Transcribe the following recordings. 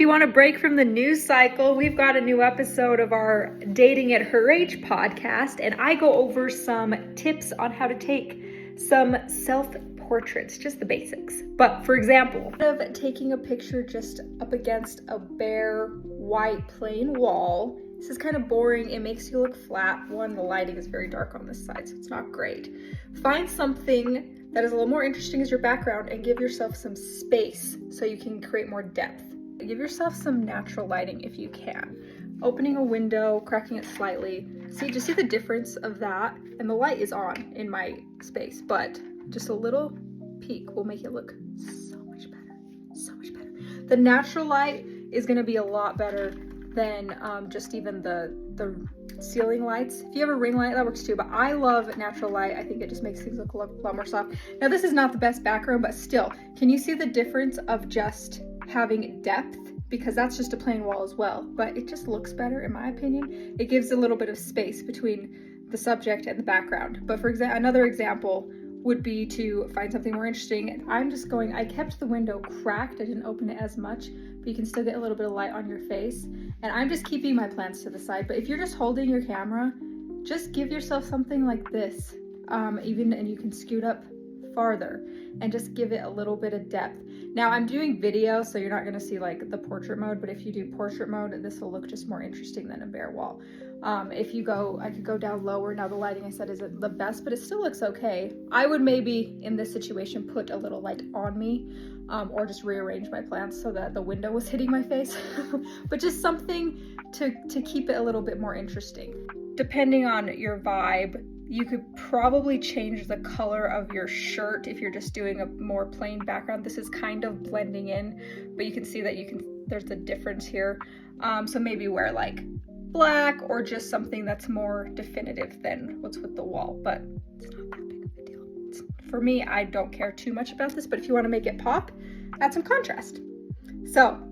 you want to break from the news cycle, we've got a new episode of our Dating at Her Age podcast, and I go over some tips on how to take some self-portraits, just the basics. But for example, instead of taking a picture just up against a bare, white, plain wall, this is kind of boring. It makes you look flat. One, the lighting is very dark on this side, so it's not great. Find something that is a little more interesting as your background and give yourself some space so you can create more depth. Give yourself some natural lighting if you can. Opening a window, cracking it slightly. Just see the difference of that? And the light is on in my space, but just a little peek will make it look so much better, so much better. The natural light is gonna be a lot better than just even the ceiling lights. If you have a ring light, that works too, but I love natural light. I think it just makes things look a lot more soft. Now this is not the best background, but still, can you see the difference of just having depth? Because that's just a plain wall as well, but it just looks better in my opinion. It gives a little bit of space between the subject and the background. But for example, another example would be to find something more interesting. I kept the window cracked. I didn't open it as much, but you can still get a little bit of light on your face. And I'm just keeping my plants to the side. But if you're just holding your camera, just give yourself something like this. And you can scoot up farther and just give it a little bit of depth. Now I'm doing video, so you're not gonna see like the portrait mode, but if you do portrait mode, this will look just more interesting than a bare wall. I could go down lower. Now the lighting I said isn't the best, but it still looks okay. I would maybe in this situation put a little light on me, or just rearrange my plants so that the window was hitting my face. But just something to keep it a little bit more interesting. Depending on your vibe, you could probably change the color of your shirt if you're just doing a more plain background. This is kind of blending in, but you can see that there's a difference here. So maybe wear like black or just something that's more definitive than what's with the wall, but it's not that big of a deal. For me, I don't care too much about this, but if you want to make it pop, add some contrast. So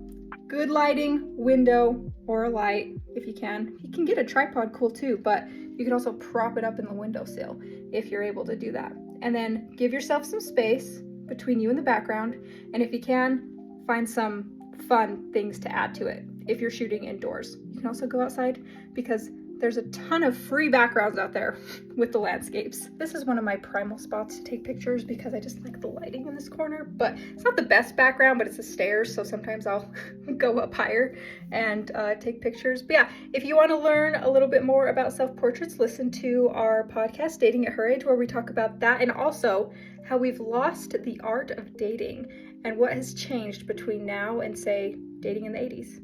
good lighting, window, or a light if you can. You can get a tripod, cool too, but you can also prop it up in the windowsill if you're able to do that. And then give yourself some space between you and the background. And if you can, find some fun things to add to it if you're shooting indoors. You can also go outside because there's a ton of free backgrounds out there with the landscapes. This is one of my primal spots to take pictures because I just like the lighting in this corner, but it's not the best background, but it's the stairs, so sometimes I'll go up higher and take pictures. But yeah, if you want to learn a little bit more about self-portraits, listen to our podcast, Dating at Her Age, where we talk about that and also how we've lost the art of dating and what has changed between now and, say, dating in the 80s.